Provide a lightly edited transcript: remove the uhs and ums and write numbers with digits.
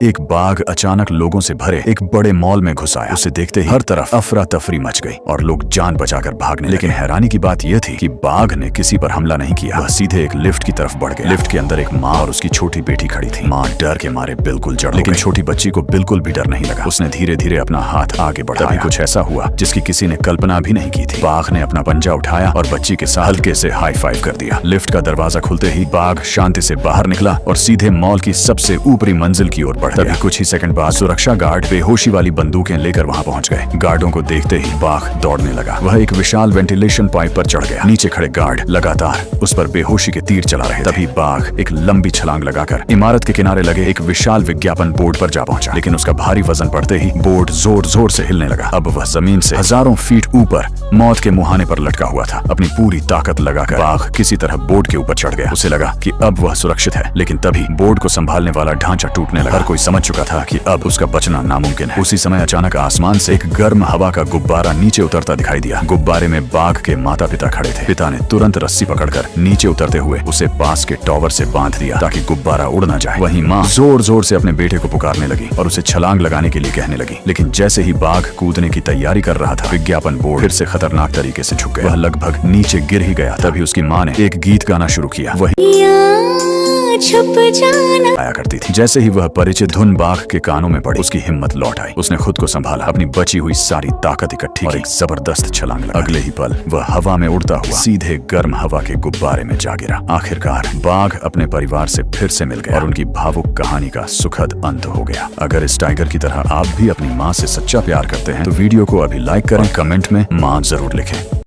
एक बाघ अचानक लोगों से भरे एक बड़े मॉल में घुस आया। उसे देखते ही हर तरफ अफरा तफरी मच गई और लोग जान बचाकर भागने लगे। लेकिन हैरानी की बात यह थी कि बाघ ने किसी पर हमला नहीं किया। वह सीधे एक लिफ्ट की तरफ बढ़ गया। लिफ्ट के अंदर एक माँ और उसकी छोटी बेटी खड़ी थी। माँ डर के मारे बिल्कुल जड़, लेकिन छोटी बच्ची को बिल्कुल भी डर नहीं लगा। उसने धीरे धीरे अपना हाथ आगे बढ़ाया। तभी कुछ ऐसा हुआ जिसकी किसी ने कल्पना भी नहीं की थी। बाघ ने अपना पंजा उठाया और बच्ची के साथ हल्के से हाई फाइव कर दिया। लिफ्ट का दरवाजा खुलते ही बाघ शांति से बाहर निकला और सीधे मॉल की सबसे ऊपरी मंजिल की ओर बढ़ गया। कुछ ही सेकंड बाद सुरक्षा गार्ड बेहोशी वाली बंदूकें लेकर वहां पहुंच गए। गार्डों को देखते ही बाघ दौड़ने लगा। वह एक विशाल वेंटिलेशन पाइप पर चढ़ गया। नीचे खड़े गार्ड लगातार उस पर बेहोशी के तीर चला रहे। तभी बाघ एक लंबी छलांग लगाकर इमारत के किनारे लगे एक विशाल विज्ञापन बोर्ड पर जा पहुंचा। लेकिन उसका भारी वजन पड़ते ही बोर्ड जोर जोर से हिलने लगा। अब वह जमीन से हजारों फीट ऊपर मौत के मुहाने पर लटका हुआ था। अपनी पूरी ताकत लगाकर बाघ किसी तरह बोर्ड के ऊपर चढ़ गया। उसे लगा कि अब वह सुरक्षित है, लेकिन तभी बोर्ड को संभालने वाला ढांचा टूटने लगा। हर कोई समझ चुका था कि अब उसका बचना नामुमकिन है। उसी समय अचानक आसमान से एक गर्म हवा का गुब्बारा नीचे उतरता दिखाई दिया। गुब्बारे में बाघ के माता पिता खड़े थे। पिता ने तुरंत रस्सी पकड़कर नीचे उतरते हुए उसे पास के टॉवर से बांध दिया ताकि गुब्बारा उड़ न जाए। वहीं माँ जोर जोर से अपने बेटे को पुकारने लगी और उसे छलांग लगाने के लिए कहने लगी। लेकिन जैसे ही बाघ कूदने की तैयारी कर रहा था, विज्ञापन बोर्ड फिर से खतरनाक तरीके से झुक गया। वह लगभग नीचे गिर ही गया। तभी उसकी माँ ने एक गीत गाना शुरू किया। वही छुप जाना आया करती थी। जैसे ही वह परिचित धुन बाघ के कानों में पड़ी, उसकी हिम्मत लौट आई। उसने खुद को संभाला, अपनी बची हुई सारी ताकत इकट्ठी की और एक जबरदस्त छलांग लगा। अगले ही पल वह हवा में उड़ता हुआ सीधे गर्म हवा के गुब्बारे में जा गिरा। आखिरकार बाघ अपने परिवार से फिर से मिल गया और उनकी भावुक कहानी का सुखद अंत हो गया। अगर इस टाइगर की तरह आप भी अपनी माँ से सच्चा प्यार करते हैं तो वीडियो को अभी लाइक करें, कमेंट में माँ जरूर लिखें।